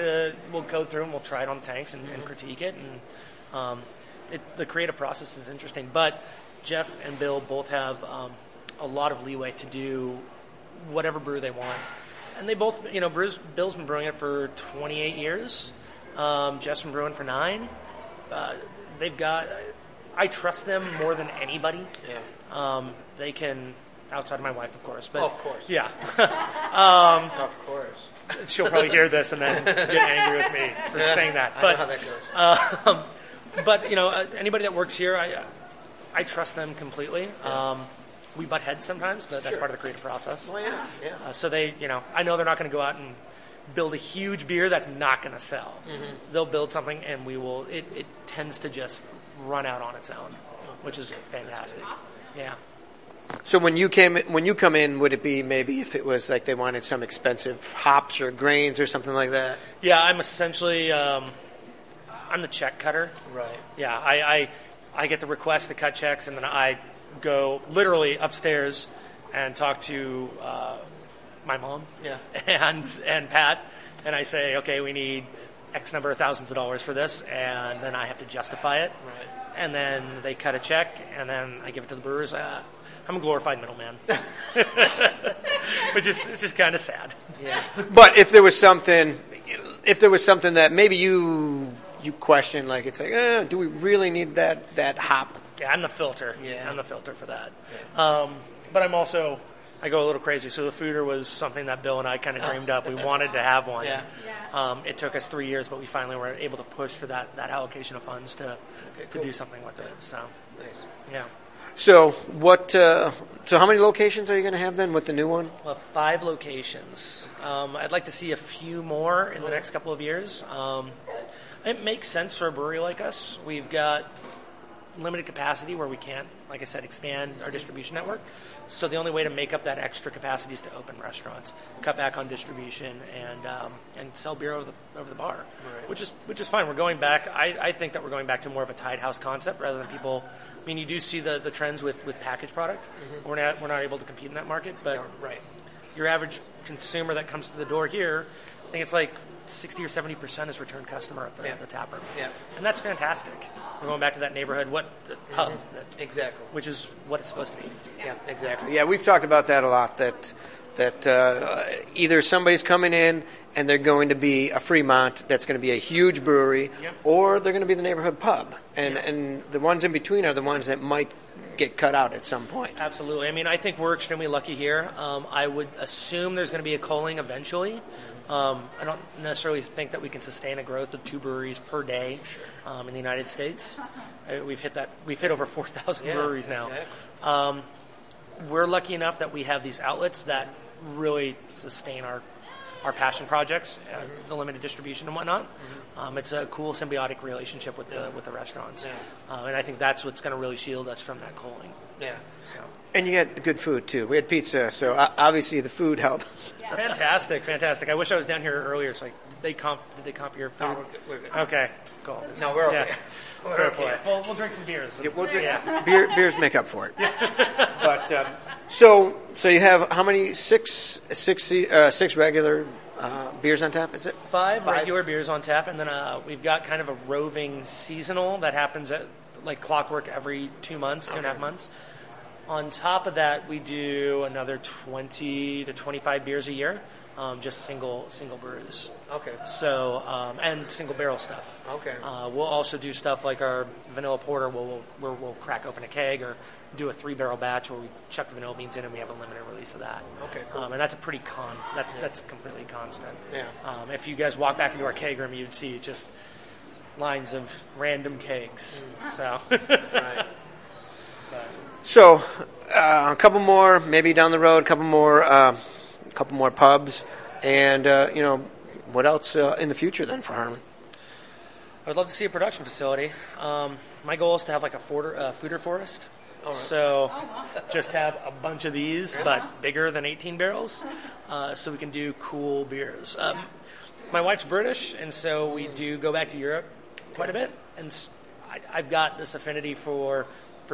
we'll go through and we'll try it on the tanks and critique it. And the creative process is interesting. But Jeff and Bill both have a lot of leeway to do whatever brew they want. And they both, Bill's been brewing it for 28 years. Jeff's been brewing for 9. I trust them more than anybody. Yeah. They can, outside of my wife, of course. But, of course. Yeah. Of course. She'll probably hear this and then get angry with me for saying that. But, I know how that goes. But anybody that works here, I trust them completely. We butt heads sometimes, but that's part of the creative process. Well, yeah. So they, I know they're not going to go out and build a huge beer that's not going to sell. Mm-hmm. They'll build something, and we will. It tends to just run out on its own, which is fantastic. Awesome. Yeah. So when you come in, would it be maybe if it was like they wanted some expensive hops or grains or something like that? Yeah, I'm essentially I'm the check cutter. Right. Yeah, I get the request to cut checks, and then I go literally upstairs and talk to my mom and Pat, and I say, okay, we need X number of thousands of dollars for this, and then I have to justify it. Right. And then they cut a check, and then I give it to the brewers. I'm a glorified middleman, which is just kind of sad. Yeah. But if there was something that maybe you question, like it's like, do we really need that hop? Yeah, I'm the filter. Yeah. I'm the filter for that. Yeah. But I go a little crazy. So the foeder was something that Bill and I kind of dreamed up. We wanted to have one. Yeah. It took us 3 years, but we finally were able to push for that allocation of funds to do something with it. So, nice. Yeah. So so how many locations are you going to have then with the new one? Well, 5 locations. I'd like to see a few more in the next couple of years. It makes sense for a brewery like us. We've got limited capacity where we can't, like I said, expand our distribution network. So the only way to make up that extra capacity is to open restaurants, cut back on distribution, and sell beer over the bar, right. which is fine. We're going back. I think that we're going back to more of a tied house concept rather than people. I mean, you do see the trends with packaged product. Mm-hmm. We're not able to compete in that market, but your average consumer that comes to the door here, I think it's like 60 or 70% is return customer at the tap room. Yeah. And that's fantastic. We're going back to that neighborhood pub. Exactly. Which is what it's supposed to be. Yeah, exactly. Yeah, we've talked about that a lot, that either somebody's coming in and they're going to be a Fremont that's going to be a huge brewery, or they're going to be the neighborhood pub. And the ones in between are the ones that might get cut out at some point. Absolutely. I mean, I think we're extremely lucky here. I would assume there's going to be a culling eventually. I don't necessarily think that we can sustain a growth of 2 breweries per day in the United States. We've hit over 4,000 breweries now. Exactly. We're lucky enough that we have these outlets that really sustain our passion projects, the limited distribution and whatnot. It's a cool symbiotic relationship with the restaurants, and I think that's what's going to really shield us from that culling. Yeah. So. And you get good food, too. We had pizza, so obviously the food helps. Yeah. Fantastic. I wish I was down here earlier. So, like, did they comp your food? Oh, we're good. Okay, cool. No, we're okay. Yeah. We're okay. We'll drink some beers. Yeah, we'll drink. Yeah. Beers make up for it. But so you have how many? Six regular beers on tap. Is it 5 regular beers on tap, and then we've got kind of a roving seasonal that happens at like clockwork every 2 months, 2.5 months. On top of that, we do another 20 to 25 beers a year, just single brews. Okay. So and single barrel stuff. Okay. We'll also do stuff like our vanilla porter. We'll crack open a keg or do a 3-barrel batch where we chuck the vanilla beans in and we have a limited release of that. Okay. Cool. And that's a pretty that's completely constant. Yeah. If you guys walk back into our keg room, you'd see just lines of random kegs. So. Right. So, a couple more, maybe down the road, a couple more pubs, and what else in the future then for Harmon? I'd love to see a production facility. My goal is to have like a foeder forest. Right. So, just have a bunch of these, but bigger than 18 barrels, so we can do cool beers. My wife's British, and so we do go back to Europe quite a bit, and I've got this affinity for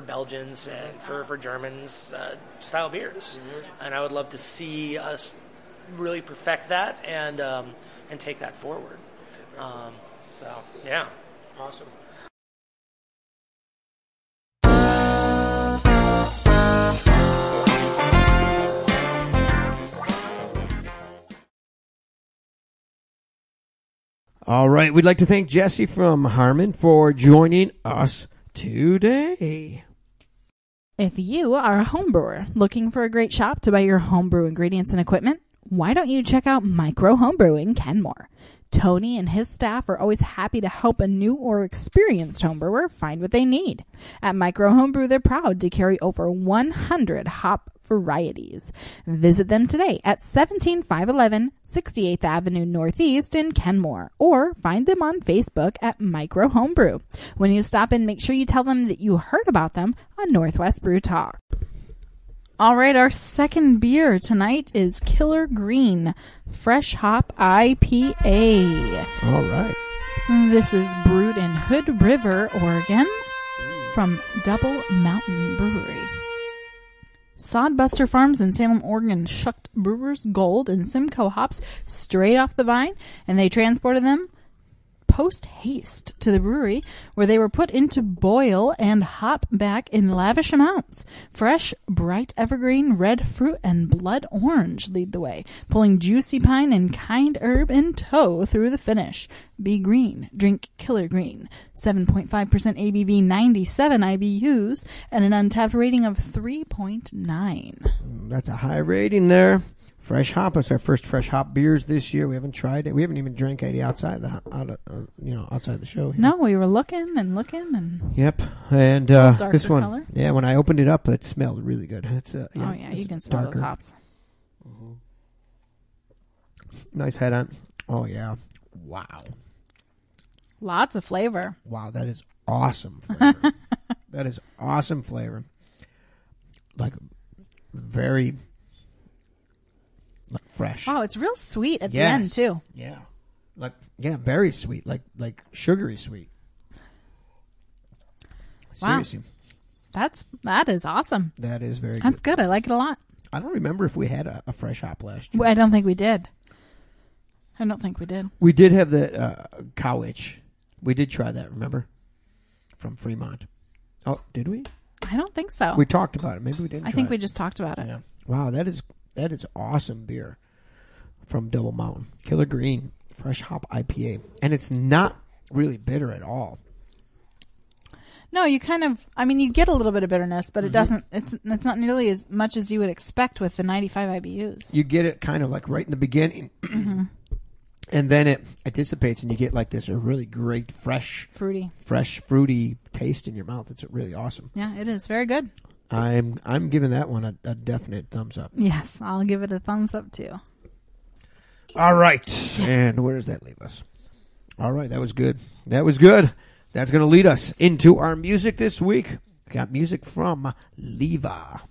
Belgians and for Germans style beers, and I would love to see us really perfect that and take that forward. So yeah, awesome. All right, we'd like to thank Jesse from Harmon for joining us today. If you are a homebrewer looking for a great shop to buy your homebrew ingredients and equipment, why don't you check out Micro Homebrew in Kenmore? Tony and his staff are always happy to help a new or experienced homebrewer find what they need. At Micro Homebrew, they're proud to carry over 100 hop varieties. Visit them today at 17511 68th Avenue Northeast in Kenmore, or find them on Facebook at Micro Homebrew. When you stop in, make sure you tell them that you heard about them on Northwest Brew Talk. All right, our second beer tonight is Killer Green Fresh Hop IPA. All right. This is brewed in Hood River, Oregon, from Double Mountain Brewery. Sodbuster Farms in Salem, Oregon shucked Brewers Gold and Simcoe hops straight off the vine, and they transported them post-haste to the brewery, where they were put into boil and hop back in lavish amounts. Fresh, bright evergreen, red fruit, and blood orange lead the way, pulling juicy pine and kind herb in tow through the finish. Be green. Drink Killer Green. 7.5% ABV, 97 IBUs, and an untapped rating of 3.9. That's a high rating there. Fresh hop. It's our first fresh hop beers this year. We haven't tried it. We haven't even drank any outside the show here. No, we were looking and. Yep, and this one, color. Yeah, when I opened it up, it smelled really good. It's You can smell darker. those hops. Mm-hmm. Nice head on. Oh yeah, wow, Lots of flavor. wow, that is awesome flavor. That is awesome flavor. Like very. Like fresh. Wow, it's real sweet at the end too. Yeah. Very sweet. Like sugary sweet. Wow. Seriously. That is awesome. That is very That's good. I like it a lot. I don't remember if we had a fresh hop last year. I don't think we did. We did have the cow itch. We did try that, remember? From Fremont. Oh, did we? I don't think so. We talked about it. Maybe we didn't I think we just talked about it. Yeah. Wow, that is awesome beer from Double Mountain. Killer Green Fresh Hop IPA. And it's not really bitter at all. No, you kind of, you get a little bit of bitterness, but it doesn't, it's not nearly as much as you would expect with the 95 IBUs. You get it kind of like right in the beginning. And then it dissipates and you get like this really great fruity taste in your mouth. It's really awesome. Yeah, it is very good. I'm giving that one a definite thumbs up. Yes, I'll give it a thumbs up too. All right. And where does that leave us? All right, that was good. That's going to lead us into our music this week. got music from Leava.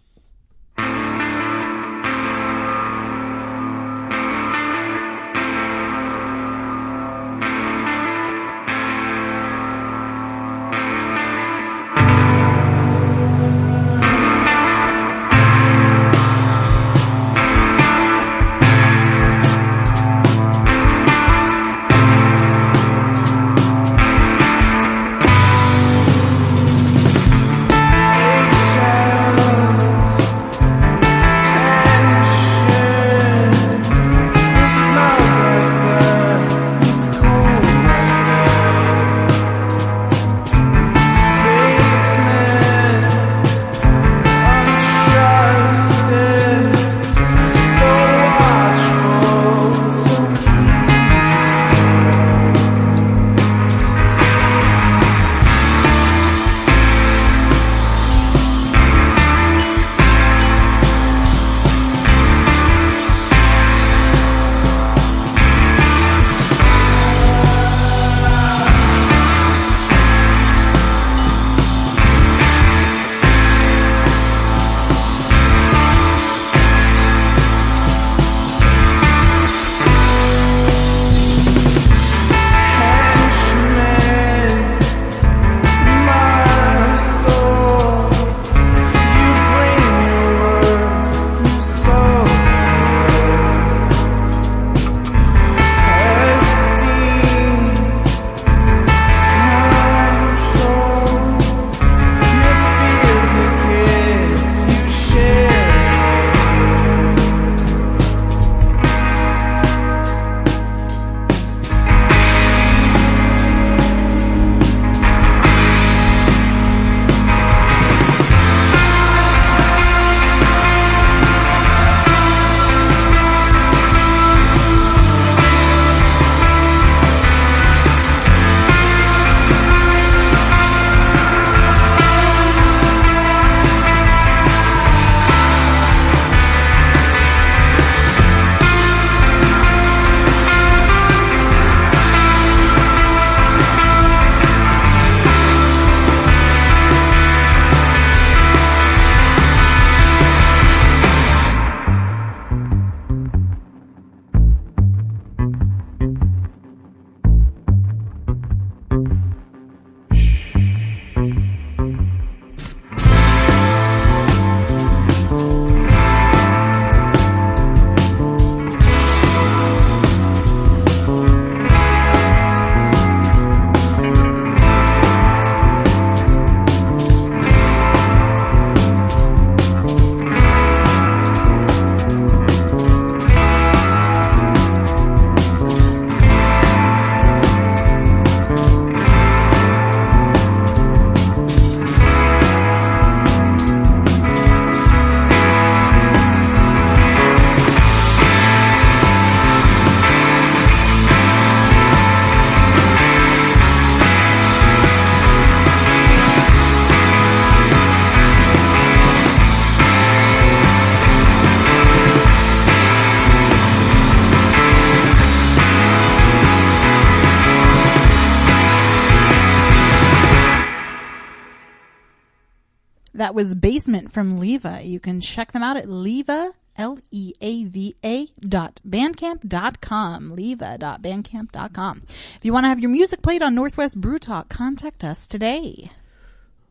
That was Basement from Leava. You can check them out at Leava, Leava.bandcamp.com. Leava.bandcamp.com. If you want to have your music played on Northwest Brew Talk, contact us today.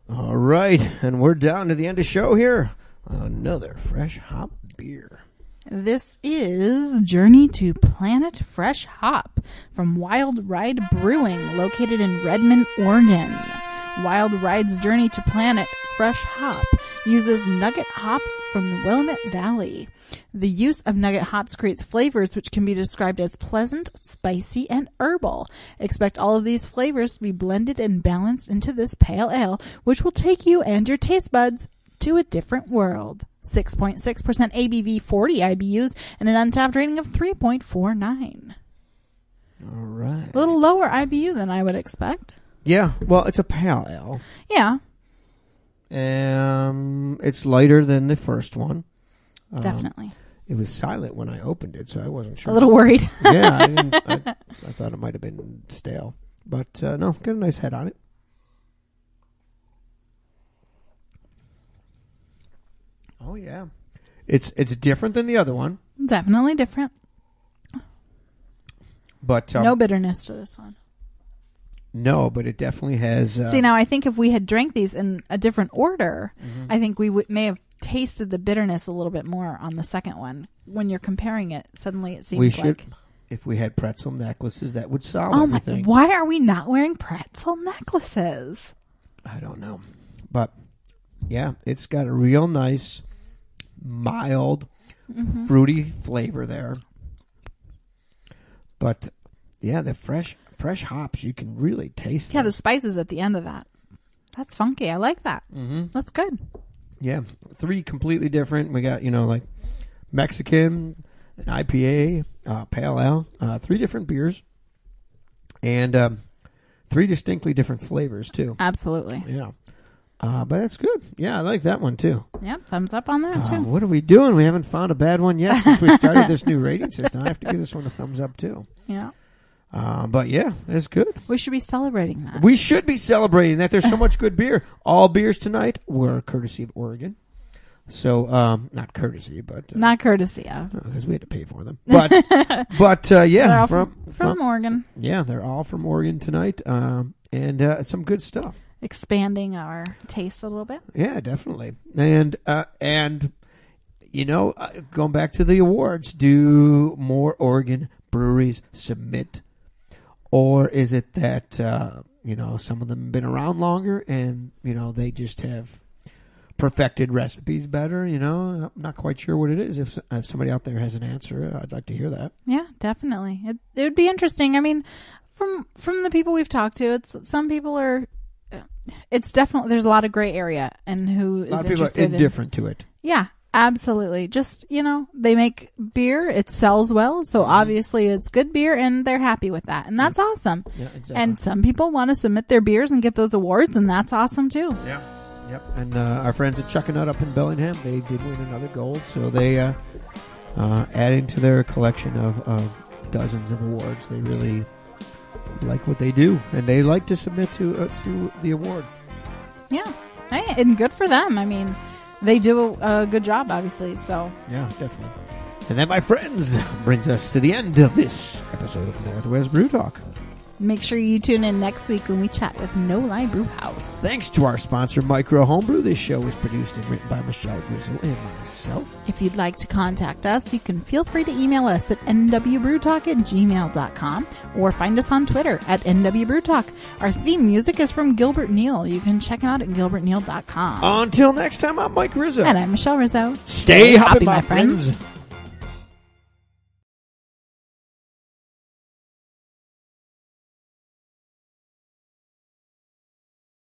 All right, and we're down to the end of the show here. Another fresh hop beer. This is Journey to Planet Fresh Hop from Wild Ride Brewing, located in Redmond, Oregon. Wild Ride's Journey to Planet Fresh Hop uses nugget hops from the Willamette Valley. The use of nugget hops creates flavors which can be described as pleasant, spicy, and herbal. Expect all of these flavors to be blended and balanced into this pale ale, which will take you and your taste buds to a different world. 6.6% ABV, 40 IBUs, and an untapped rating of 3.49. All right. A little lower IBU than I would expect. Yeah, well, it's a pale ale. Yeah. It's lighter than the first one. Definitely. It was silent when I opened it, so I wasn't sure. A little worried. Yeah, I thought it might have been stale. But no, got a nice head on it. Oh yeah, it's different than the other one, Definitely different. but No bitterness to this one. no, but it definitely has. See, now I think if we had drank these in a different order, I think we may have tasted the bitterness a little bit more on the second one. When you're comparing it, suddenly it seems we should, like... if we had pretzel necklaces, that would solve Oh my! everything. Why are we not wearing pretzel necklaces? I don't know, but yeah, it's got a real nice, mild, fruity flavor there. But yeah, the fresh hops, you can really taste. Yeah, them. the spices at the end of that. That's funky. I like that. That's good. Yeah, 3 completely different. We got like Mexican, an IPA, Pale Ale, 3 different beers, and 3 distinctly different flavors too. Absolutely. Yeah. But that's good. Yeah, I like that one too. Yep, thumbs up on that too. What are we doing? We haven't found a bad one yet since we started this new rating system. I have to give this one a thumbs up too. Yeah. But yeah, it's good. We should be celebrating that. We should be celebrating that. There's so much good beer. All beers tonight were courtesy of Oregon. So, not courtesy, but... Not courtesy of. Because we had to pay for them. But yeah. From Oregon. Yeah, they're all from Oregon tonight. And some good stuff. Expanding our taste a little bit. Yeah, definitely. And going back to the awards, do more Oregon breweries submit? Or is it that, some of them have been around longer and, they just have perfected recipes better? I'm not quite sure what it is. If somebody out there has an answer, I'd like to hear that. Yeah, definitely. It would be interesting. I mean, from the people we've talked to, some people are... It's definitely, there's a lot of gray area and who is interested. A lot of people are indifferent to it. Yeah, absolutely. Just, they make beer, it sells well, so obviously it's good beer and they're happy with that. And that's awesome. Yeah, exactly. And some people want to submit their beers and get those awards, and that's awesome too. Yeah. Yep. And our friends at Chuckanut up in Bellingham, they did win another gold, so they adding to their collection of dozens of awards. They really like what they do, and they like to submit to the award. Yeah, hey, and good for them. I mean, they do a good job, obviously. So yeah, definitely. And that, my friends, brings us to the end of this episode of Northwest Brew Talk. Make sure you tune in next week when we chat with No Lie Brew House. Thanks to our sponsor, Micro Homebrew. This show is produced and written by Michelle Rizzo and myself. If you'd like to contact us, you can feel free to email us at nwbrewtalk@gmail.com or find us on Twitter at nwbrewtalk. Our theme music is from Gilbert Neal. You can check him out at gilbertneal.com. Until next time, I'm Mike Rizzo. And I'm Michelle Rizzo. Stay hoppy, my friends.